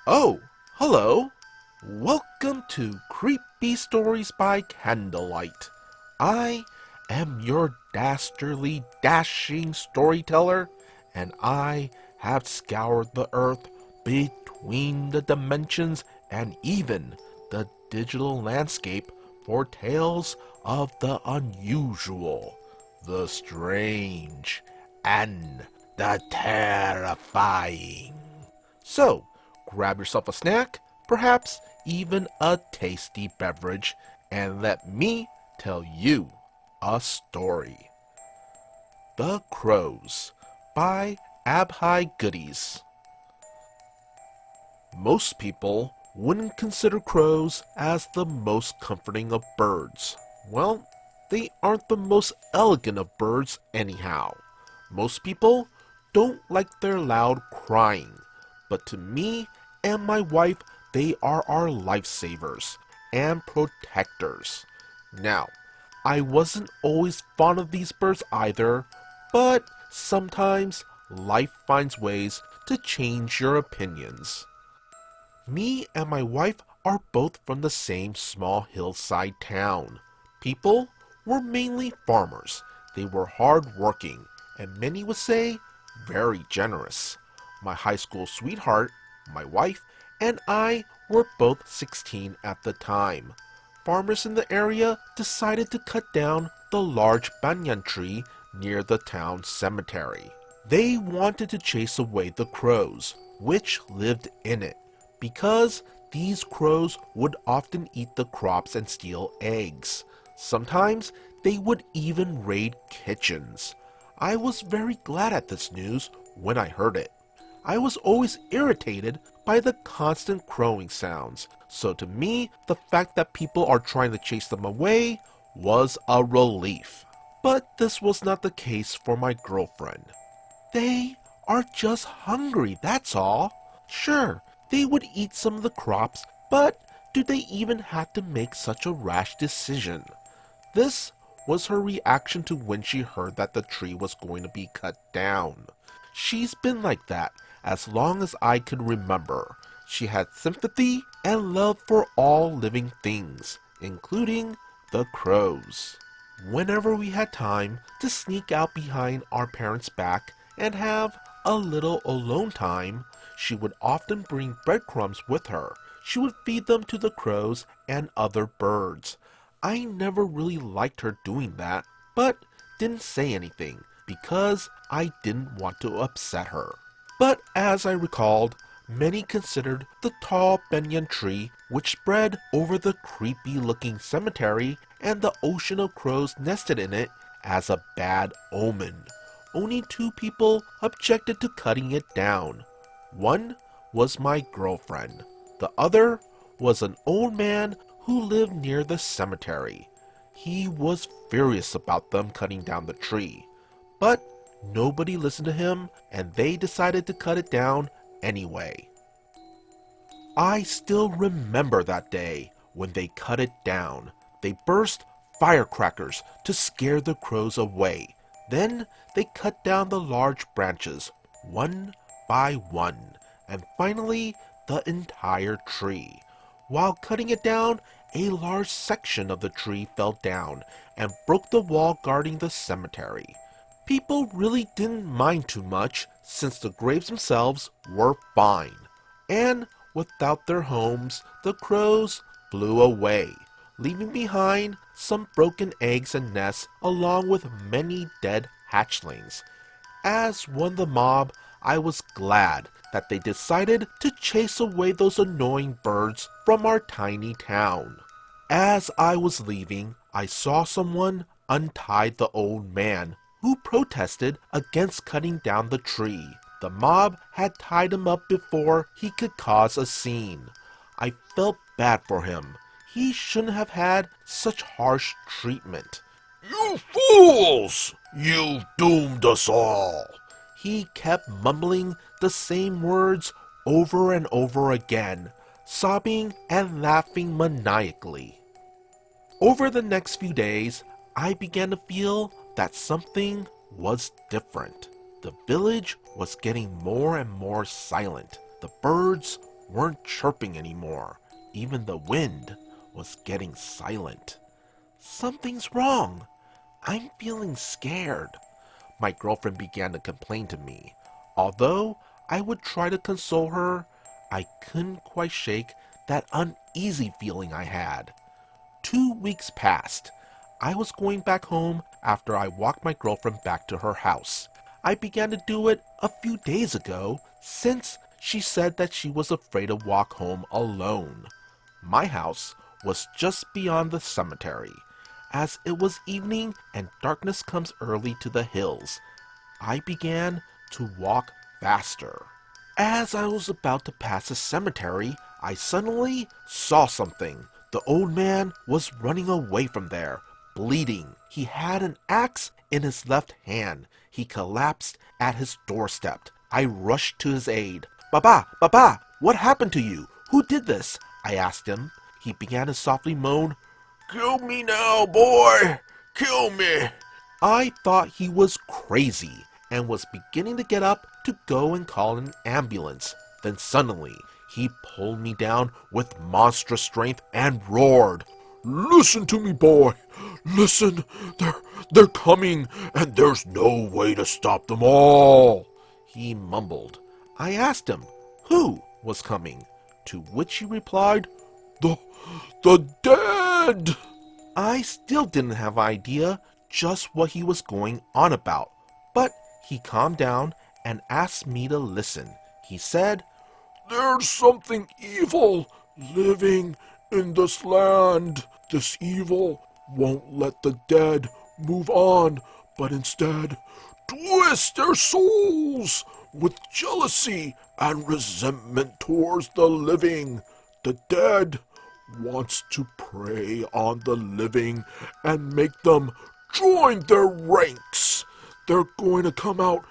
Oh, hello. Welcome to Creepy Stories by Candlelight. I am your dastardly, dashing storyteller, and I have scoured the earth between the dimensions and even the digital landscape for tales of the unusual, the strange, and the terrifying. So, grab yourself a snack, perhaps even a tasty beverage, and let me tell you a story. The Crows by AbhiGoodies. Most people wouldn't consider crows as the most comforting of birds. Well, they aren't the most elegant of birds anyhow. Most people don't like their loud crying, but to me and my wife, they are our lifesavers and protectors. Now, I wasn't always fond of these birds either, but sometimes life finds ways to change your opinions. Me and my wife are both from the same small hillside town. People were mainly farmers. They were hard-working, and many would say very generous. My high school sweetheart, my wife, and I were both 16 at the time. Farmers in the area decided to cut down the large banyan tree near the town cemetery. They wanted to chase away the crows, which lived in it, because these crows would often eat the crops and steal eggs. Sometimes they would even raid kitchens. I was very glad at this news when I heard it. I was always irritated by the constant crowing sounds, so to me, the fact that people are trying to chase them away was a relief. But this was not the case for my girlfriend. They are just hungry, that's all. Sure, they would eat some of the crops, but do they even have to make such a rash decision? This was her reaction to when she heard that the tree was going to be cut down. She's been like that as long as I could remember. She had sympathy and love for all living things, including the crows. Whenever we had time to sneak out behind our parents' back and have a little alone time, she would often bring breadcrumbs with her. She would feed them to the crows and other birds. I never really liked her doing that, but didn't say anything because I didn't want to upset her. But as I recalled, many considered the tall banyan tree which spread over the creepy-looking cemetery and the ocean of crows nested in it as a bad omen. Only two people objected to cutting it down. One was my girlfriend. The other was an old man who lived near the cemetery. He was furious about them cutting down the tree, but nobody listened to him and they decided to cut it down anyway. I still remember that day when they cut it down. They burst firecrackers to scare the crows away. Then they cut down the large branches, one by one, and finally the entire tree. While cutting it down, a large section of the tree fell down and broke the wall guarding the cemetery. People really didn't mind too much since the graves themselves were fine. And without their homes, the crows flew away, leaving behind some broken eggs and nests along with many dead hatchlings. As one of the mob, I was glad that they decided to chase away those annoying birds from our tiny town. As I was leaving, I saw someone untie the old man who protested against cutting down the tree. The mob had tied him up before he could cause a scene. I felt bad for him. He shouldn't have had such harsh treatment. You fools! You've doomed us all! He kept mumbling the same words over and over again, sobbing and laughing maniacally. Over the next few days, I began to feel that something was different. The village was getting more and more silent. The birds weren't chirping anymore. Even the wind was getting silent. Something's wrong. I'm feeling scared. My girlfriend began to complain to me. Although I would try to console her, I couldn't quite shake that uneasy feeling I had. 2 weeks passed. I was going back home after I walked my girlfriend back to her house. I began to do it a few days ago since she said that she was afraid to walk home alone. My house was just beyond the cemetery. As it was evening and darkness comes early to the hills, I began to walk faster. As I was about to pass the cemetery, I suddenly saw something. The old man was running away from there, bleeding. He had an axe in his left hand. He collapsed at his doorstep. I rushed to his aid. Baba, Baba, what happened to you? Who did this? I asked him. He began to softly moan. Kill me now, boy! Kill me! I thought he was crazy and was beginning to get up to go and call an ambulance. Then suddenly, he pulled me down with monstrous strength and roared. Listen to me, boy! Listen! They're coming, and there's no way to stop them all! He mumbled. I asked him who was coming, to which he replied, The dead! I still didn't have an idea just what he was going on about, but he calmed down and asked me to listen. He said, There's something evil living in this land. This evil won't let the dead move on, but instead twist their souls with jealousy and resentment towards the living. The dead wants to prey on the living and make them join their ranks. They're going to come out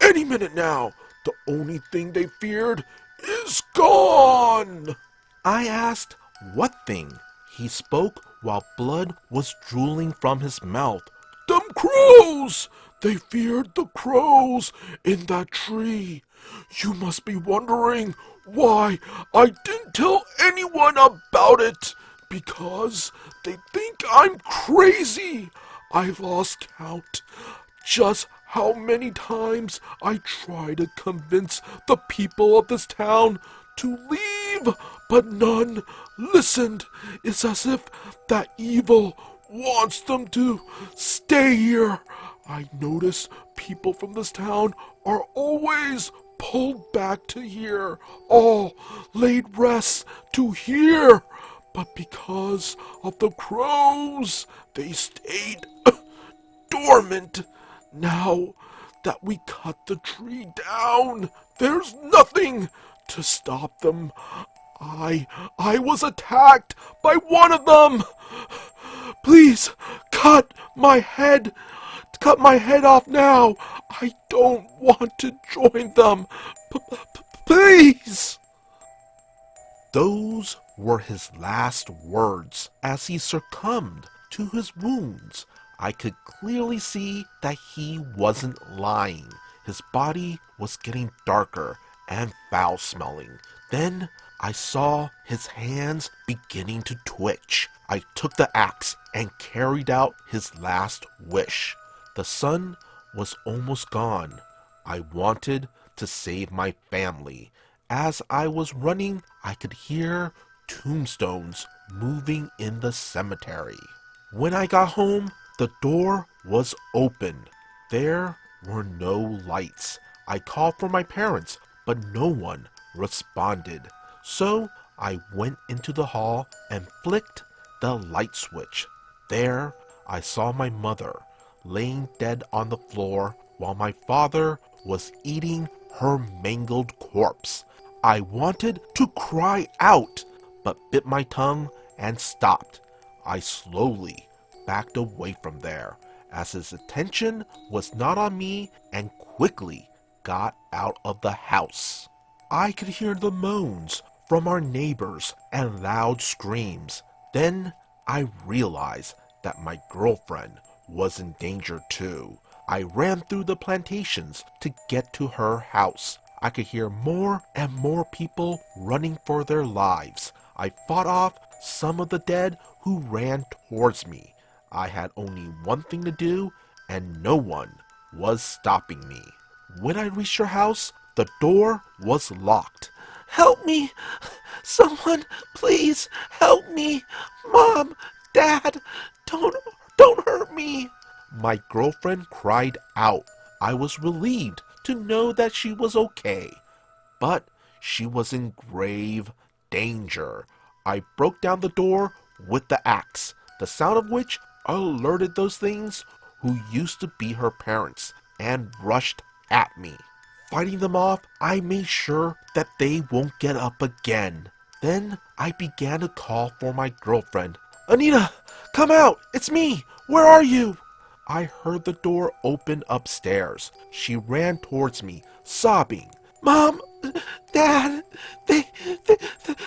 any minute now. The only thing they feared is gone. I asked what thing. He spoke while blood was drooling from his mouth. Them crows! They feared the crows in that tree. You must be wondering why I didn't tell anyone about it. Because they think I'm crazy. I've lost count just how many times I try to convince the people of this town to leave, but none listened. It's as if that evil wants them to stay here. I notice people from this town are always pulled back to here, all laid rest to here. But because of the crows, they stayed dormant. Now that we cut the tree down, there's nothing to stop them. I was attacked by one of them. Please, cut my head off now. I don't want to join them. Please. Those were his last words as he succumbed to his wounds. I could clearly see that he wasn't lying. His body was getting darker and foul-smelling. Then I saw his hands beginning to twitch. I took the axe and carried out his last wish. The sun was almost gone. I wanted to save my family. As I was running, I could hear tombstones moving in the cemetery. When I got home, the door was open. There were no lights. I called for my parents, but no one responded. So I went into the hall and flicked the light switch. There I saw my mother laying dead on the floor while my father was eating her mangled corpse. I wanted to cry out, but bit my tongue and stopped. I slowly backed away from there, as his attention was not on me, and quickly got out of the house. I could hear the moans from our neighbors and loud screams. Then I realized that my girlfriend was in danger too. I ran through the plantations to get to her house. I could hear more and more people running for their lives. I fought off some of the dead who ran towards me. I had only one thing to do, and no one was stopping me. When I reached her house, the door was locked. Help me! Someone, please help me! Mom, Dad, don't, don't hurt me! My girlfriend cried out. I was relieved to know that she was okay, but she was in grave danger. I broke down the door with the axe, the sound of which alerted those things who used to be her parents and rushed at me. Fighting them off, I made sure that they won't get up again. Then I began to call for my girlfriend. Anita, come out! It's me! Where are you? I heard the door open upstairs. She ran towards me, sobbing. Mom, Dad,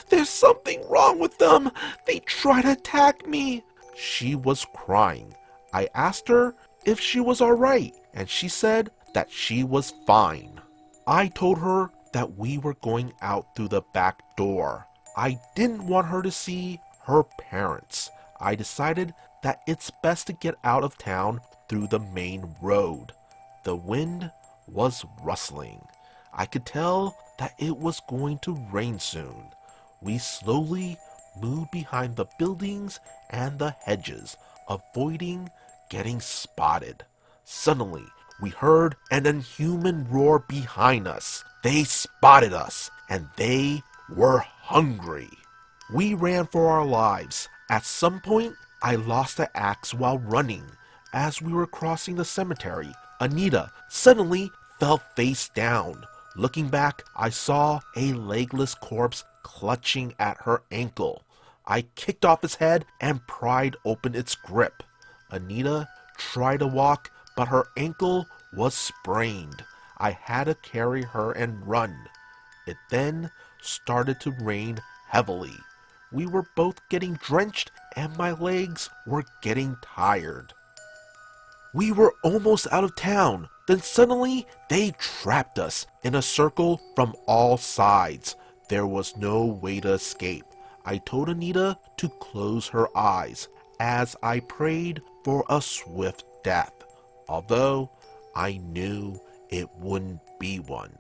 there's something wrong with them. They try to attack me. She was crying. I asked her if she was all right, and she said that she was fine. I told her that we were going out through the back door. I didn't want her to see her parents. I decided that it's best to get out of town through the main road. The wind was rustling. I could tell that it was going to rain soon. We slowly moved behind the buildings and the hedges, avoiding getting spotted. Suddenly, we heard an inhuman roar behind us. They spotted us, and they were hungry. We ran for our lives. At some point, I lost the axe while running. As we were crossing the cemetery, Anita suddenly fell face down. Looking back, I saw a legless corpse clutching at her ankle. I kicked off its head and pried open its grip. Anita tried to walk, but her ankle was sprained. I had to carry her and run. It then started to rain heavily. We were both getting drenched and my legs were getting tired. We were almost out of town. Then suddenly they trapped us in a circle from all sides. There was no way to escape. I told Anita to close her eyes as I prayed for a swift death, although I knew it wouldn't be one.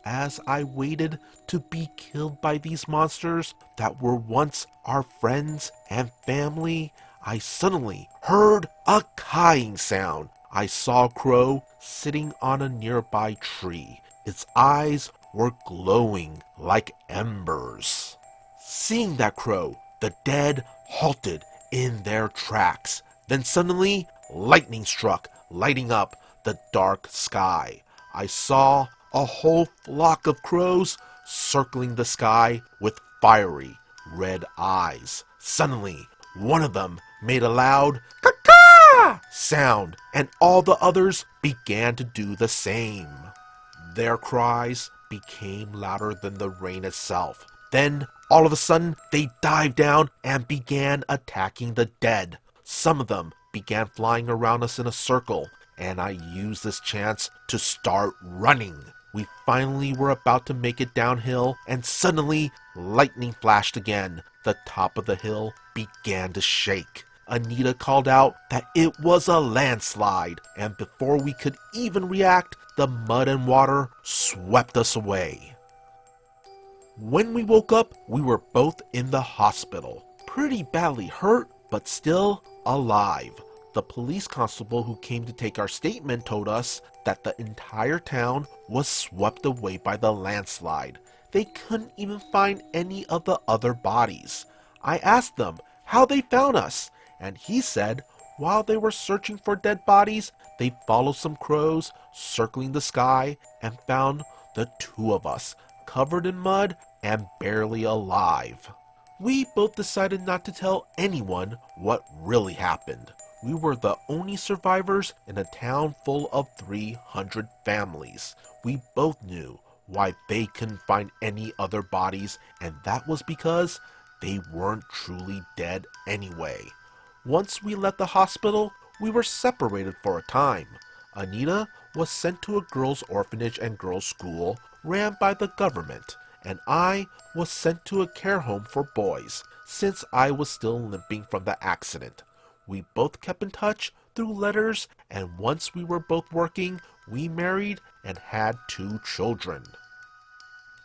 As I waited to be killed by these monsters that were once our friends and family, I suddenly heard a cawing sound. I saw a crow sitting on a nearby tree. Its eyes were glowing like embers. Seeing that crow, the dead halted in their tracks. Then suddenly, lightning struck, lighting up the dark sky. I saw a whole flock of crows circling the sky with fiery red eyes. Suddenly, one of them made a loud caw sound, and all the others began to do the same. Their cries became louder than the rain itself. Then, all of a sudden, they dived down and began attacking the dead. Some of them began flying around us in a circle, and I used this chance to start running. We finally were about to make it downhill, and suddenly, lightning flashed again. The top of the hill began to shake. Anita called out that it was a landslide, and before we could even react, the mud and water swept us away. When we woke up, we were both in the hospital, pretty badly hurt, but still alive. The police constable who came to take our statement told us that the entire town was swept away by the landslide. They couldn't even find any of the other bodies. I asked them how they found us, and he said while they were searching for dead bodies, they followed some crows circling the sky and found the two of us, covered in mud and barely alive. We both decided not to tell anyone what really happened. We were the only survivors in a town full of 300 families. We both knew why they couldn't find any other bodies, and that was because they weren't truly dead anyway. Once we left the hospital, we were separated for a time. Anita was sent to a girls' orphanage and girls' school, ran by the government, and I was sent to a care home for boys since I was still limping from the accident. We both kept in touch through letters, and once we were both working, we married and had 2 children.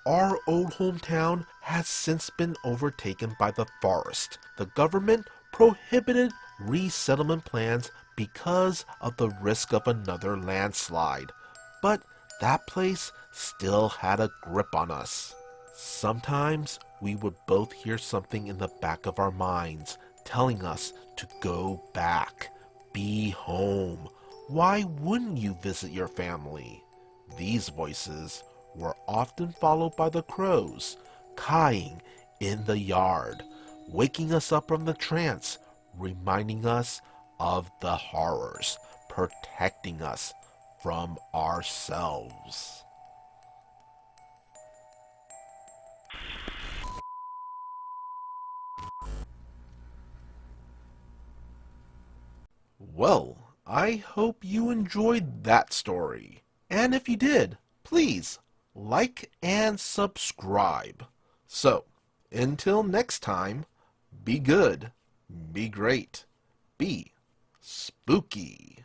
Our old hometown has since been overtaken by the forest. The government prohibited resettlement plans because of the risk of another landslide. But that place still had a grip on us. Sometimes we would both hear something in the back of our minds telling us to go back, be home. Why wouldn't you visit your family? These voices were often followed by the crows, cawing in the yard, waking us up from the trance, reminding us of the horrors, protecting us from ourselves. Well, I hope you enjoyed that story. And if you did, please like and subscribe. So, until next time, be good, be great, be spooky.